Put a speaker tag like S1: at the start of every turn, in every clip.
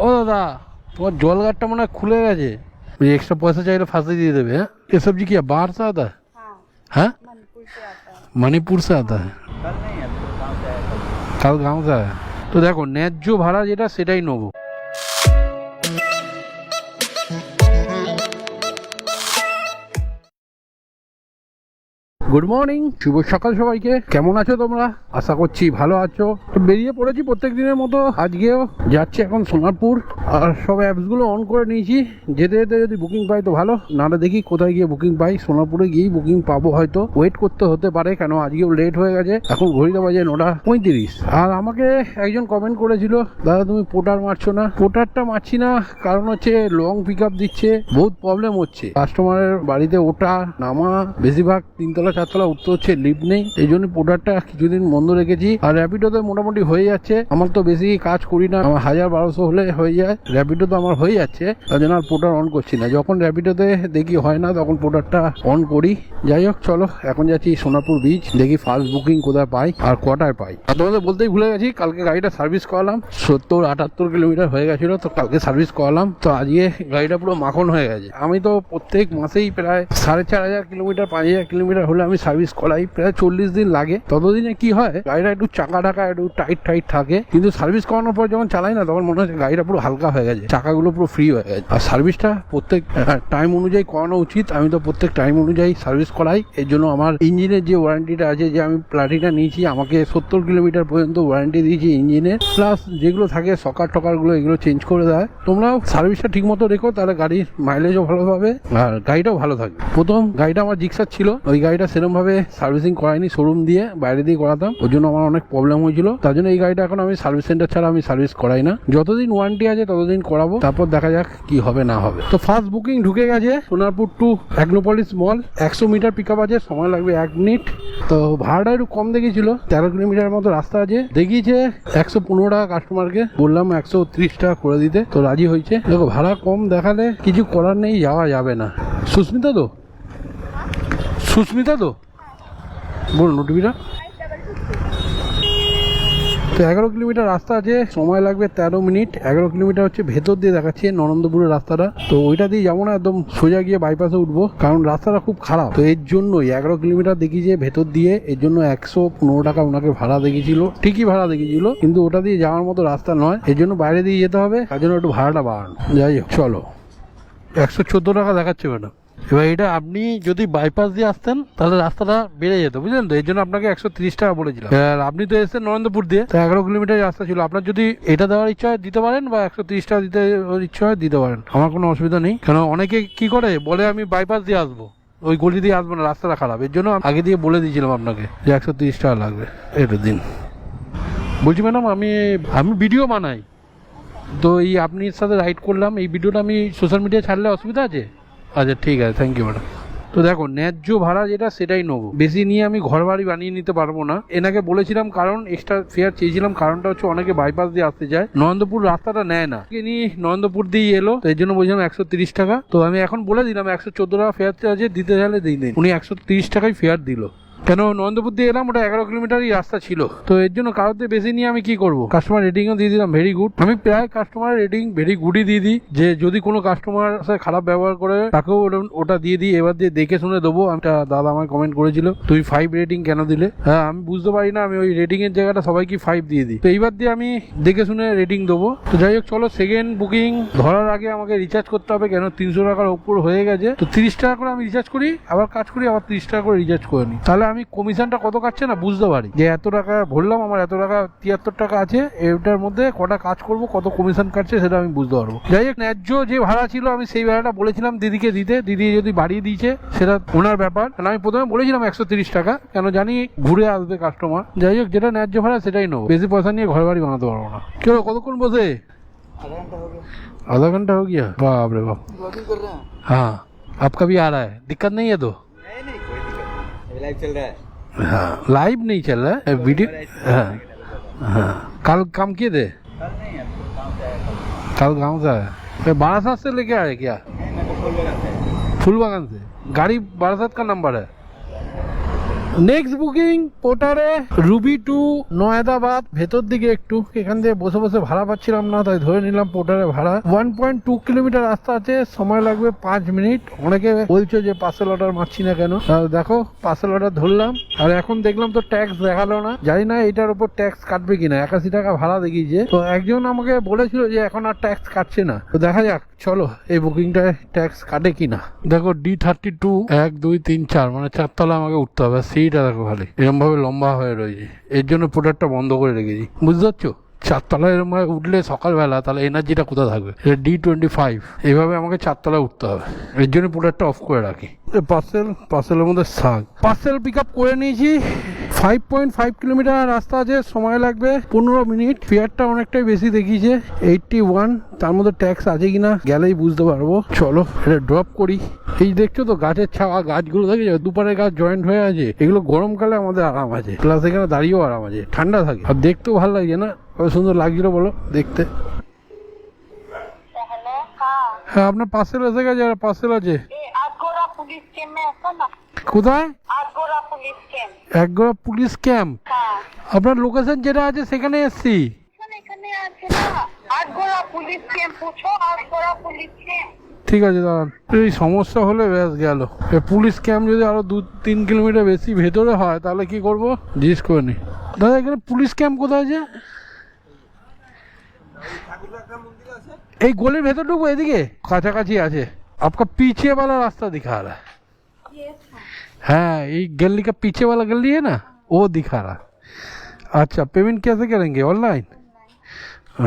S1: ও দাদা, তোমার জল গাড়টা মনে হয় খুলে গেছে, एक्स्ट्रा पैसा चाहिए फांसी दे देवे। ये सब्जी क्या बाहर से आता है? हाँ, मणिपुर से आता है। कल गाँव से आया। तो देखो ন্যায্য ভাড়া যেটা সেটাই নেবো। গুড মর্নিং, শুভ সকাল সবাইকে। কেমন আছো তোমরা? আশা করছি ভালো আছো। তো বেরিয়ে পড়েছি প্রত্যেক দিনের মতো, আজকেও যাচ্ছি এখন সোনারপুর। আর সব অ্যাপসগুলো অন করে নিয়েছি, যেতে যেতে যদি বুকিং পাই তো ভালো, নাহলে দেখি কোথায় গিয়ে বুকিং পাই। সোনারপুরে গিয়েই বুকিং পাবো, হয়তো ওয়েট করতে হতে পারে, কেন আজকেও লেট হয়ে গেছে। এখন ঘড়িতে বাজে 9:35। আর আমাকে একজন কমেন্ট করেছিল, দাদা তুমি পোর্টার মারছো না। পোর্টারটা মারছি না, কারণ হচ্ছে লং পিক আপ দিচ্ছে, বহুত প্রবলেম হচ্ছে কাস্টমারের বাড়িতে ওঠা নামা, বেশিরভাগ 3তলা 4তলা উঠতে হচ্ছে, লিফট নেই। এই জন্য পোর্টারটা কিছুদিন বন্ধ রেখেছি। আর র্যাপিডোতে মোটামুটি হয়ে যাচ্ছে, আমার তো বেশি কাজ করি না, আমার 1000-1200 হলে হয়ে যায়। র্যাপিডো তো আমার হয়ে যাচ্ছে, তার জন্য আর পোর্টার অন করছি না। যখন র্যাপিডোতে দেখি হয় না, তখন পোর্টারটা অন করি। যাই হোক, চলো এখন যাচ্ছি সোনারপুর বিচ, দেখি ফার্স্ট বুকিং কোথায় পাই আর কটায় পাই। আর তোমাদের বলতেই ভুলে গেছি, কালকে গাড়িটা সার্ভিস করালাম, 70-78 কিলোমিটার হয়ে গেছিল, তো কালকে সার্ভিস করালাম। তো আজকে গাড়িটা পুরো মাখন হয়ে গেছে। আমি তো প্রত্যেক মাসেই প্রায় 4500 কিলোমিটার 5000 কিলোমিটার হলে আমি সার্ভিস করাই, প্রায় 40 দিন লাগে। ততদিনে কি হয়, গাড়িটা একটু চাকা ঢাকা একটু টাইট থাকে, কিন্তু সার্ভিস করানোর পর যখন চালাই না, তখন মনে হচ্ছে গাড়িটা পুরো হালকা হয়ে গেছে, চাকাগুলো পুরো ফ্রি হয়ে গেছে। আর সার্ভিসটা প্রত্যেক টাইম অনুযায়ী করানো উচিত। আমি তো প্রত্যেক টাইম অনুযায়ী সার্ভিস করাই। এর জন্য আমার ইঞ্জিনের যে ওয়ারেন্টিটা আছে, যে আমি প্লাটিনা নিয়েছি, আমাকে 70 কিলোমিটার পর্যন্ত ওয়ারেন্টি দিয়েছি ইঞ্জিনের, প্লাস যেগুলো থাকে সকার টকারগুলো এগুলো চেঞ্জ করে দেয়। তোমরাও সার্ভিসটা ঠিক মতো রেখো, তাহলে গাড়ির মাইলেজও ভালো পাবে আর গাড়িটাও ভালো থাকবে। প্রথম গাড়িটা আমার জিক্সার ছিল, ওই গাড়িটা সেরকম ভাবে সার্ভিসিং করাইনি, শোরুম দিয়ে বাইরে দিয়ে করাতাম, ওর জন্য আমার অনেক প্রবলেম হয়েছিল। তার জন্য এই গাড়িটা এখন আমি সার্ভিস সেন্টার ছাড়া আমি সার্ভিস করাই না, যতদিন ওয়ারেন্টি আছে ততদিন করাবো, তারপর দেখা যাক কি হবে না হবে। তো ফার্স্ট বুকিং ঢুকে গেছে, সোনারপুর টু অ্যাগ্নোপলিস মল, 100 মিটার পিক আপ আছে, সময় লাগবে 1 মিনিট। তো ভাড়াটা একটু কম দেখিয়েছিল, 13 কিলোমিটার মতো রাস্তা আছে, দেখিয়েছে 115 টাকা। কাস্টমারকে বললাম 130 টাকা করে দিতে, তো রাজি হয়েছে। দেখো ভাড়া কম দেখালে কিছু করার নেই, যাওয়া যাবে না। সুস্মিতা তো বলুন ওটিপিটা। তো 11 কিলোমিটার রাস্তা আছে, সময় লাগবে 13 মিনিট। 11 কিলোমিটার হচ্ছে ভেতর দিয়ে দেখাচ্ছে নরেন্দ্রপুরের রাস্তাটা, তো ওইটা দিয়ে যাবো না, একদম সোজা গিয়ে বাইপাসে উঠবো, কারণ রাস্তাটা খুব খারাপ। তো এর জন্যই 11 কিলোমিটার দেখিয়েছে ভেতর দিয়ে, এর জন্য 115 টাকা ওনাকে ভাড়া দেখিয়েছিল। ঠিকই ভাড়া দেখিয়েছিল, কিন্তু ওটা দিয়ে যাওয়ার মতো রাস্তা নয়, এর জন্য বাইরে দিয়ে যেতে হবে, তার জন্য একটু ভাড়াটা বাড়ানো। যাই হোক চলো, 114 টাকা দেখাচ্ছে ম্যাডাম। এবার এটা আপনি যদি বাইপাস দিয়ে আসতেন তাহলে রাস্তাটা বেড়ে যেত, বুঝলেন তো, এর জন্য আপনাকে 130 টাকা বলেছিলাম। আর আপনি তো এসেছেন নরেন্দ্রপুর দিয়ে, তো 11 কিলোমিটার রাস্তা ছিল। আপনার যদি এটা দেওয়ার ইচ্ছা হয় দিতে পারেন, বা 130 টাকা দিতে ইচ্ছা হয় দিতে পারেন, আমার কোনো অসুবিধা নেই। কেন অনেকে কি করে বলে আমি বাইপাস দিয়ে আসবো, ওই গলি দিয়ে আসবো না, রাস্তাটা খারাপ, এর জন্য আগে দিয়ে বলে দিয়েছিলাম আপনাকে যে 130 টাকা লাগবে। এটা দিন। বলছি ম্যাডাম, আমি ভিডিও বানাই, তো এই আপনার সাথে রাইড করলাম, এই ভিডিওটা আমি সোশ্যাল মিডিয়ায় ছাড়লে অসুবিধা আছে? আচ্ছা ঠিক আছে, থ্যাংক ইউ ম্যাডাম। তো দেখো ন্যায্য ভাড়া যেটা সেটাই নেবো, বেশি নিয়ে আমি ঘর বাড়ি বানিয়ে নিতে পারবো না। এনাকে বলেছিলাম, কারণ এক্সট্রা ফেয়ার চেয়েছিলাম, কারণটা হচ্ছে অনেকে বাইপাস দিয়ে আসতে চায়, নরেন্দ্রপুর রাস্তাটা নেয় না, ইনি নরেন্দ্রপুর দিয়ে এলো, তো এই জন্য বলছিলাম 130 টাকা। তো আমি এখন বলে দিলাম 114 টাকা ফেয়ার আছে, দিতে চাইলে দিই নেই, উনি 130 টাকায় ফেয়ার দিল। কেন নরেন্দ্রপুর দিয়ে এলাম, ওটা 11 কিলোমিটারই রাস্তা ছিল, তো এর জন্য কারোতে বেশি নিয়ে আমি কি করবো, কাস্টমার রেটিংও দিয়ে দিলাম ভেরি গুড। আমি প্রায় কাস্টমার রেটিং ভেরি গুডই দিয়ে দিই, যে যদি কোনো কাস্টমার সাথে খারাপ ব্যবহার করে তাকেও ওটা দিয়ে দিই। এবার দিয়ে দেখে শুনে দেবো। একটা দাদা আমায় কমেন্ট করেছিল, তুই 5 রেটিং কেন দিলে? হ্যাঁ, আমি বুঝতে পারি না, আমি ওই রেটিং এর জায়গাটা সবাইকে 5 দিয়ে দিই। তো এইবার দিয়ে আমি দেখে শুনে রেটিং দেবো। তো যাই হোক চলো, সেকেন্ড বুকিং ধরার আগে আমাকে রিচার্জ করতে হবে, কেন 300 টাকার উপর হয়ে গেছে। তো 30 টাকা করে আমি রিচার্জ করি, আবার কাজ করি, আবার 30 টাকা করে রিচার্জ করে নিই, তাহলে আমি কমিশনটা কত কাটছে না বুঝতে পারি, যে এত টাকা ভরলাম, আমার এত টাকা 73 টাকা আছে, এটার মধ্যে কটা কাজ করব, কত কমিশন কাটছে সেটা আমি বুঝতে পারবো। যাই হোক, ন্যায্য যে ভাড়া ছিল আমি সেই ভাড়াটা বলেছিলাম দিদিকে দিতে, দিদি যদি বাড়িয়ে দিয়েছে সেটা ওনার ব্যাপার। আমি প্রথমে বলেছিলাম 130 টাকা, কেন জানি ঘুরে আসবে কাস্টমার। যাই হোক, যেটা ন্যায্য ভাড়া সেটাই নেবো, বেশি পয়সা নিয়ে ঘর বাড়ি বানাতে পারবো না। কেউ কতক্ষণ বসে? आधा घंटा हो गया। बाप रे बाप। हाँ, आपका भी आ रहा है, दिक्कत नहीं है? तो
S2: नहीं कोई दिक्कत नहीं, लाइव चल रहा है।
S1: हाँ, लाइव नहीं चल रहा है, वीडियो। हाँ हाँ, कल काम किए थे?
S2: कल नहीं है, गाँव से आया
S1: कल गाँव से आया। बारासात से लेके आए क्या?
S2: मैं तो फूलबागान से।
S1: फूलबागान से? गाड़ी बारासात का नंबर है? নেক্সট বুকিং পোর্টারে রুবি টু নয়দাবাদ, ভেতর দিকে একটু, এখান থেকে বসে বসে ভাড়া পাচ্ছিলাম না, তাই ধরে নিলাম পোর্টারে ভাড়া। 1.2 কিলোমিটার রাস্তা আছে, সময় লাগবে 5 মিনিট। অনেকে বলছো যে পার্সেল অর্ডার মারছি না কেন, দেখো পার্সেল অর্ডার ধরলাম, আর এখন দেখলাম তো ট্যাক্স দেখালো না, জানি না এটার উপর ট্যাক্স কাটবে কিনা। 81 টাকা ভাড়া দেখিয়েছে, তো একজন আমাকে বলেছিল যে এখন আর ট্যাক্স কাটছে না, তো দেখা যাক চলো এই বুকিংটায় ট্যাক্স কাটে কিনা। দেখো D32 1 2 3 4 মানে 4 তলা আমাকে উঠতে হবে। সিটটা দেখো খালি এরকম ভাবে লম্বা হয়ে রয়েছে, এর জন্য প্রোডাক্টটা বন্ধ করে রেখেছি, বুঝতে পারছো? 4 তলায় এরকম ভাবে উঠলে সকালবেলা তাহলে এনার্জিটা কোথায় থাকবে? D25 এইভাবে আমাকে 4 তলায় উঠতে হবে, এর জন্য প্রোডাক্টটা অফ করে রাখি। পার্সেলের মধ্যে শাক পার্সেল পিক আপ করে নিয়েছি। 5.5 কিলোমিটার রাস্তা আছে, সময় লাগবে 15 মিনিট। ফেয়ারটা অনেকটাই বেশি দেখিয়েছে 81, তার মধ্যে ট্যাক্স আছে কিনা গেলেই বুঝতে পারবো। চলো এটা ড্রপ করি। এই দেখছো তো গাছের ছাওয়া, গাছগুলো দেখে যাবে, দুপারে গাছ জয়েন্ট হয়ে আছে, এগুলো গরমকালে আমাদের আরাম আছে, প্লাস এখানে দাঁড়িয়েও আরাম আছে, ঠান্ডা থাকে, আর দেখতেও ভালো লাগছে না? কত সুন্দর লাগছিল বলো দেখতে। হ্যাঁ আপনার পার্সেল এসে গেছে, আর পার্সেল আছে কোথায়? একগোড়া পুলিশ ক্যাম্প। আপনার লোকেশন যেটা আছে সেখানে এসছি। ঠিক আছে দাঁড়ান, এই সমস্যা হলে ব্যাস গেল। পুলিশ ক্যাম্প যদি আরো 2-3 কিলোমিটার বেশি ভেতরে হয় তাহলে কি করবো জিজ্ঞেস করে নি। দাদা এখানে পুলিশ ক্যাম্প কোথায় আছে? এই গলির ভেতর ঢুকবো, এদিকে কাছাকাছি আছে। आपका पीछे वाला रास्ता दिखा रहा है। हाँ ये गली का पीछे वाला गली है ना, वो दिखा रहा। अच्छा पेमेंट कैसे करेंगे? ऑनलाइन?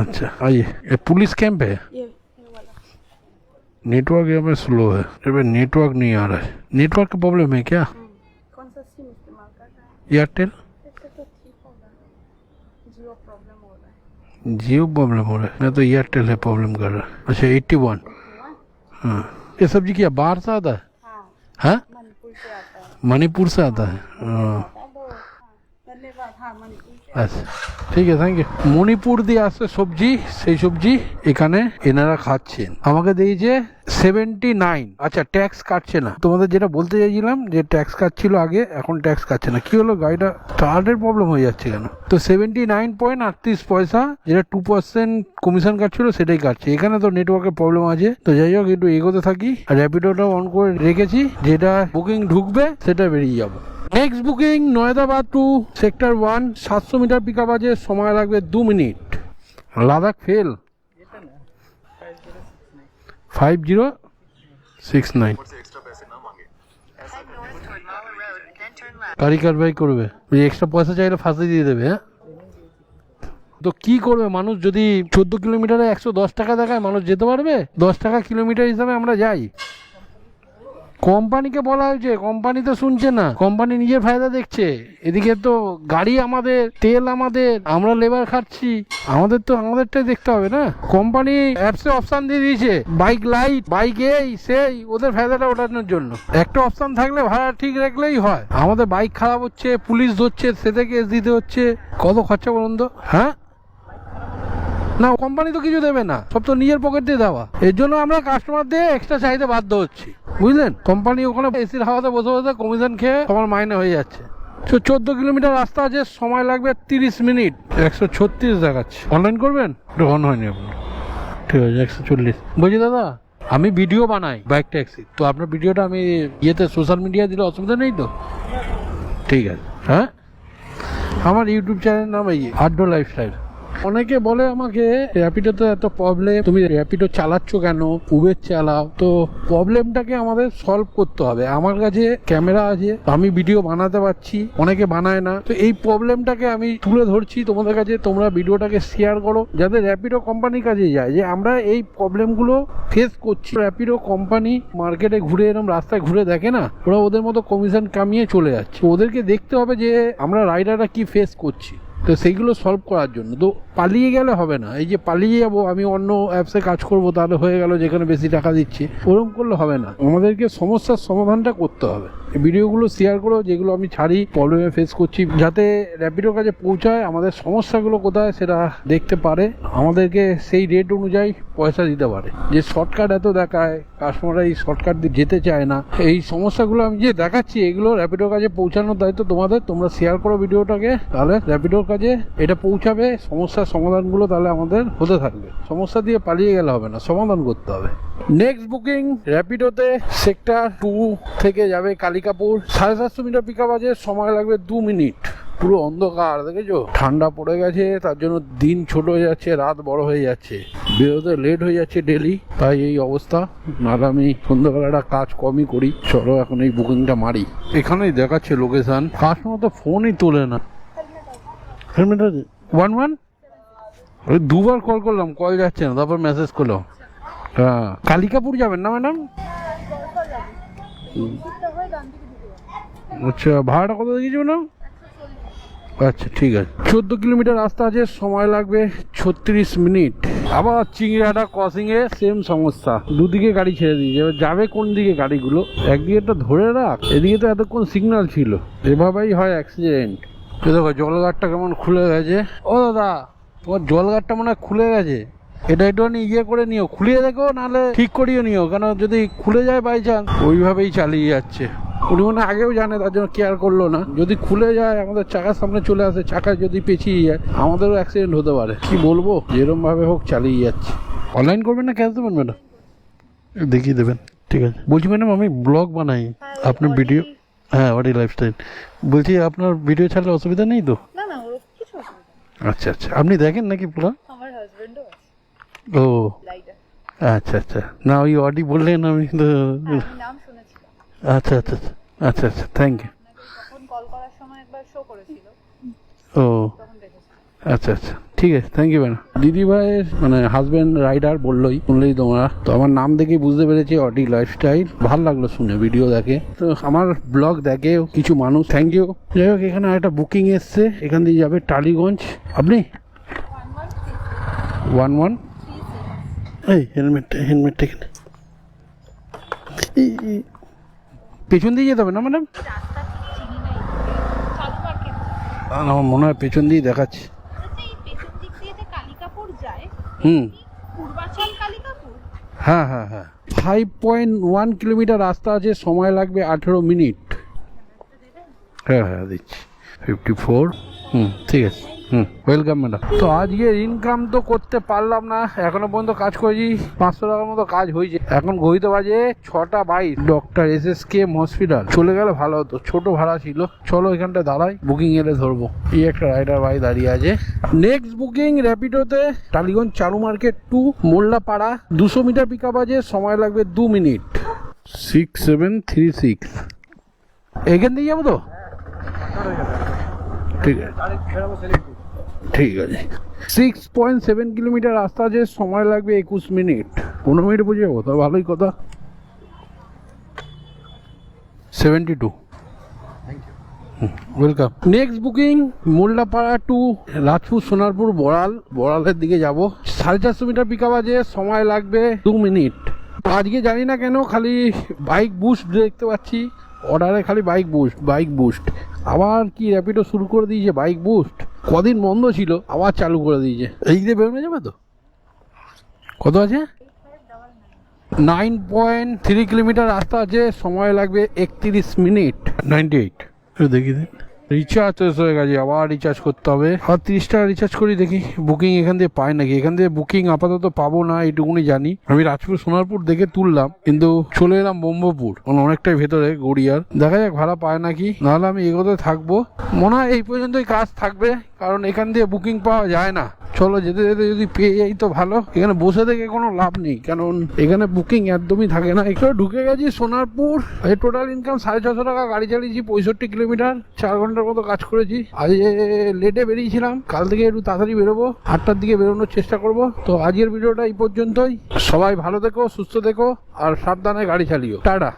S1: अच्छा आइए, ये पुलिस कैंप है। नेटवर्क यहाँ पे स्लो है, नेटवर्क नहीं आ रहा है। नेटवर्क का प्रॉब्लम है क्या?
S3: कौन सा सिम इस्तेमाल कर रहा है?
S1: एयरटेल।
S3: इससे तो ठीक होगा, जियो प्रॉब्लम हो रहा है।
S1: जियो प्रॉब्लम हो रहा है, मैं तो एयरटेल है प्रॉब्लम कर रहा है। अच्छा 81। हाँ ये सब्जी क्या बाहर से आता है? हाँ
S3: मणिपुर से आता है।
S1: मणिपुर से आता है। हाँ
S3: धन्यवाद। हाँ मणिपुर से।
S1: আচ্ছা ঠিক আছে, থ্যাংক ইউ। মণিপুর দিয়ে আসছে সবজি, সেই সবজি এখানে এনারা খাচ্ছেন। আমাকে দিয়েছে 79। আচ্ছা ট্যাক্স কাটছে না, তোমাদের যেটা বলতে চাইছিলাম যে ট্যাক্স কাটছিল আগে, এখন ট্যাক্স কাটছে না। কি হলো গাড়িটা স্টার্টের প্রবলেম হয়ে যাচ্ছে কেন? তো 79.38 পয়সা, যেটা 2% কমিশন কাটছিল সেটাই কাটছে। এখানে তো নেটওয়ার্কের প্রবলেম আছে, তো যাই হোক একটু এগোতে থাকি। আর র্যাপিডোটা অন করে রেখেছি, যেটা বুকিং ঢুকবে সেটা বেরিয়ে যাবো। নেক্সট বুকিং নয়দাবাদ to sector 1, 700 metre pick up আছে, সময় লাগবে 2 মিনিট। লাদাখ ফেল 5069। গাড়ি কারবাই করবে, এক্সট্রা পয়সা চাইলে ফাঁসি দিয়ে দেবে। হ্যাঁ তো কি করবে মানুষ, যদি 14 কিলোমিটারে 110 টাকা দেখায় মানুষ যেতে পারবে? 10 টাকা কিলোমিটার হিসাবে আমরা যাই। কোম্পানিকে বলা হয়েছে, কোম্পানি তো শুনছে না, কোম্পানি নিজের ফায়দা দেখছে। এদিকে তো গাড়ি আমাদের, তেল আমাদের, আমরা লেবার খাচ্ছি, আমাদের তো আমাদেরটাই দেখতে হবে না। কোম্পানি অ্যাপসে অপশন দিয়ে দিয়েছে বাইক লাইট, বাইক এই সেই, ওদের ফায়দাটা ওঠানোর জন্য। একটা অপশন থাকলে ভাড়া ঠিক রাখলেই হয়। আমাদের বাইক খারাপ হচ্ছে, পুলিশ ধরছে, সেটা কেস দিতে হচ্ছে, কত খরচা বলুন তো। হ্যাঁ না কোম্পানি তো কিছু দেবে না, সব তো নিজের পকেট দিয়ে দেওয়া। এর জন্য আমরা কাস্টমার দিয়ে এক্সট্রা চাইতে বাধ্য হচ্ছি, বুঝলেন? কোম্পানি ওখানে এসির হাওয়াতে বসে বসে কমিশন খেয়ে সবার মাইনে হয়ে যাচ্ছে। 14 কিলোমিটার রাস্তা আছে, সময় লাগবে 30 মিনিট। 136 দেখাচ্ছে। অনলাইন করবেন? অন হয়নি আপনার, ঠিক আছে 140। বলছি দাদা আমি ভিডিও বানাই বাইক ট্যাক্সি, তো আপনার ভিডিওটা আমি ইয়েতে সোশ্যাল মিডিয়া দিলে অসুবিধা নেই তো? ঠিক আছে। হ্যাঁ আমার ইউটিউব চ্যানেল নাম এই আড্ডো লাইফস্টাইল। অনেকে বলে আমাকে র্যাপিডোতে এত প্রবলেম, তুমি র্যাপিডো চালাচ্ছ কেন, উবের চালাও। তো প্রবলেমটাকে আমাদের সলভ করতে হবে। আমার কাছে ক্যামেরা আছে, আমি ভিডিও বানাতে পারছি, অনেকে বানায় না। তো এই প্রবলেমটাকে আমি তুলে ধরছি তোমাদের কাছে, তোমরা ভিডিওটাকে শেয়ার করো যাতে র্যাপিডো কোম্পানির কাছে যায় যে আমরা এই প্রবলেমগুলো ফেস করছি। র্যাপিডো কোম্পানি মার্কেটে ঘুরে এরকম রাস্তায় ঘুরে দেখে না, ওরা ওদের মতো কমিশন কামিয়ে চলে যাচ্ছে। ওদেরকে দেখতে হবে যে আমরা রাইডাররা কি ফেস করছি, তো সেইগুলো সলভ করার জন্য। তো পালিয়ে গেলে হবে না, এই যে পালিয়ে যাবো আমি অন্য অ্যাপসে কাজ করব তাহলে হয়ে গেল যেখানে বেশি টাকা দিচ্ছি, ওরকম করলে হবে না। আমাদেরকে সমস্যার সমাধানটা করতে হবে, ভিডিওগুলো শেয়ার করো যেগুলো আমি ছাড়ি, প্রবলেমে ফেস করছি, যাতে র্যাপিডোর কাছে পৌঁছায়, আমাদের সমস্যাগুলো কোথায় সেটা দেখতে পারে, আমাদেরকে সেই রেট অনুযায়ী পয়সা দিতে পারে। যে শর্টকাট এত দেখায়, কাস্টমাররা এই শর্টকাট দিয়ে যেতে চায় না, এই সমস্যাগুলো আমি যে দেখাচ্ছি এগুলো র্যাপিডোর কাছে পৌঁছানোর দায়িত্ব তোমাদের। তোমরা শেয়ার করো ভিডিওটাকে, তাহলে র্যাপিডোর কাছে এটা পৌঁছাবে, সমস্যার সমাধানগুলো তাহলে আমাদের হতে থাকবে। সমস্যা দিয়ে পালিয়ে গেলে হবে না, সমাধান করতে হবে। নেক্সট বুকিং র্যাপিডোতে সেক্টর 2 থেকে যাবে কালিকাপুর, 750 মিটার পিকআপ আছে, সময় লাগবে 2 মিনিট। পুরো অন্ধকার, দেখেছো, ঠান্ডা পড়ে গেছে, তার জন্য দিন ছোট হয়ে যাচ্ছে, রাত বড় হয়ে যাচ্ছে, বেরোতে লেট হয়ে যাচ্ছে ডেলি, তাই এই অবস্থা। নাহলে আমি সন্ধ্যাবেলাটা কাজ কমই করি। চলো এখন এই বুকিংটা মারি। এখানেই দেখাচ্ছে লোকেশন, কাস্টমার তো ফোনই তোলে না। হেলমেট আছে 11 ওই দুবার কল করলাম, কল যাচ্ছে না, তারপর মেসেজ করলাম। হ্যাঁ, কালিকাপুর যাবেন না ম্যাডাম? আচ্ছা, ভাড়াটা কত দিয়েছি ম্যাডাম? আচ্ছা ঠিক আছে। 14 কিলোমিটার রাস্তা আছে, সময় লাগবে 36 মিনিট। আবার চিংড়িহাটা ক্রসিং এ সেম সমস্যা, দুদিকে গাড়ি ছেড়ে দিয়েছে। এবার যাবে কোন দিকে গাড়িগুলো? একদিকে তো ধরে রাখ, এদিকে তো এতক্ষণ সিগন্যাল ছিল। এভাবেই হয় অ্যাক্সিডেন্ট। দেখো জলগাটটা কেমন খুলে গেছে। ও দাদা, তোমার জলগাটটা মনে হয় খুলে গেছে, এটা একটুখানি ইয়ে করে নিও, খুলিয়ে দেখো, নাহলে ঠিক করিয়ে নিও, কেন যদি খুলে যায় বাই চান্স। ওইভাবেই চালিয়ে যাচ্ছে। উনি মনে আগেও জানে, তার জন্য কেয়ার করলো না। যদি খুলে যায়, আমাদের চাকার সামনে চলে আসে, চাকায় যদি পেঁচিয়ে যায়, আমাদেরও অ্যাক্সিডেন্ট হতে পারে। কি বলবো, যেরকম ভাবে হোক চালিয়ে যাচ্ছে। অনলাইন করবেন না ক্যাশ দেবেন ম্যাডাম? দেখিয়ে দেবেন, ঠিক আছে। বলছি ম্যাডাম, আমি ব্লগ বানাই, আপনার ভিডিও, হ্যাঁ অডি লাইফস্টাইল। বলছি আপনার ভিডিও ছাড়লে অসুবিধা নেই তো?
S3: না না, ওর কিছু অসুবিধা নেই।
S1: আচ্ছা আচ্ছা, আপনি দেখেন নাকি পুরো?
S3: আমার হাজবেন্ডও আছে
S1: ও
S3: লাইটার।
S1: আচ্ছা আচ্ছা, না ওই অডি বললেন, আমি তো
S3: আমি নাম শুনেছিলাম।
S1: আচ্ছা আচ্ছা আচ্ছা আচ্ছা, থ্যাংক ইউ।
S3: তখন কল করার সময় একবার শো করেছিল,
S1: ও
S3: তখন দেখেছিলাম।
S1: আচ্ছা আচ্ছা, ঠিক আছে, থ্যাংক ইউ ম্যাডাম। দিদি ভাইয়ের মানে হাজব্যান্ড রাইডার বললোই, শুনলেই তোমরা তো, আমার নাম দেখেই বুঝতে পেরেছি অডি লাইফস্টাইল। ভাল লাগলো শুনে, ভিডিও দেখে তো, আমার ব্লগ দেখে কিছু মানুষ, থ্যাংক ইউ। যাই হোক, এখানে একটা বুকিং এসছে, এখান দিয়ে যাবে টালিগঞ্জ। আপনি 11 এই হেলমেটটা এখানে, পেছন দিয়ে যেতে হবে না ম্যাডাম?
S3: রাস্তা চিনি নাই, চালু মার্কেট।
S1: আমার মনে হয় পেছন দিয়ে দেখাচ্ছে।
S3: এই পেছন দিক দিয়ে যে কালিকাপুর যায়,
S1: হুম,
S3: পূর্বাচল কালিকাপুর।
S1: হ্যাঁ হ্যাঁ হ্যাঁ। 5.1 কিলোমিটার রাস্তা আছে, সময় লাগবে 18 মিনিট। হ্যাঁ হ্যাঁ দিচ্ছি, 54। ঠিক আছে। Welcome madam. তো আজকে ইনকাম তো করতে পারলাম না, এখনো পর্যন্ত কাজ করেছি 500 টাকার মতো কাজ হয়েছে। এখন ঘড়িতে বাজে 6:22। ডক্টর SSKM হসপিটাল চলে গেলে ভালো হতো, ছোট ভাড়া ছিল। চলো এখানটা দাঁড়াই, বুকিং এলে ধরবো। এই একটা রাইডার ভাই দাঁড়িয়ে আছে। নেক্সট বুকিং র্যাপিডোতে টালিগঞ্জ চালু market to Mollapara, 200 metre pickup আছে, সময় লাগবে 2 মিনিট। 6736। এখান দিয়ে যাবো তো? ঠিক আছে ঠিক আছে। 6.7 কিলোমিটার রাস্তা আছে, সময় লাগবে 21 মিনিট। 15 মিনিট বুঝে যাবো তো, ভালোই কথা। 72। Welcome. Next booking Mollapara to Rajpur Sonarpur বড়ালের দিকে যাব। 450 মিটার পিকআপ আছে, সময় লাগবে 2 মিনিট। আজকে জানি না কেন খালি বাইক বুস্ট দেখতে পাচ্ছি, অর্ডারে খালি বাইক বুস্ট। আবার কি র্যাপিডো শুরু করে দিয়েছে বাইক বুস্ট, কদিন বন্ধ ছিল, আবার চালু করে দিয়েছে। এই দিয়ে বেরোনো যাবে তো? কত আছে? 9.3 কিলোমিটার রাস্তা আছে, সময় লাগবে 31 মিনিট। 98 দেখি দিন। রিচার্জ শেষ হয়ে গেছে, আবার রিচার্জ করতে হবে। আর 30 টাকা রিচার্জ করি, দেখি বুকিং এখান দিয়ে পাই নাকি। এখান দিয়ে বুকিং আপাতত পাবো না, এইটুকুনি জানি। আমি রাজপুর সোনারপুর দেখে তুললাম, কিন্তু চলে এলাম ব্রহ্মপুর, অনেকটাই ভেতরে গড়িয়ার। দেখা যাক ভাড়া পায় নাকি, নাহলে আমি এগোতে থাকবো। মনে হয় এই পর্যন্তই কাজ থাকবে, কারণ এখান দিয়ে বুকিং পাওয়া যায় না। চলো যেতে যেতে যদি পেয়ে যাই তো ভালো, এখানে বসে থেকে কোনো লাভ নেই, কারণ এখানে বুকিং একদমই থাকে না। একটু ঢুকে গেছি সোনারপুর। এই টোটাল ইনকাম 650 টাকা, গাড়ি চালিয়েছি 65 কিলোমিটার, 4 ঘন্টার মতো কাজ করেছি। আজ লেটে বেরিয়েছিলাম, কাল থেকে একটু তাড়াতাড়ি বেরোবো, 8টার দিকে বেরোনোর চেষ্টা করব। তো আজকের ভিডিওটা এই পর্যন্তই। সবাই ভালো থেকো, সুস্থ থেকো, আর সাবধানে গাড়ি চালিও। টাটা।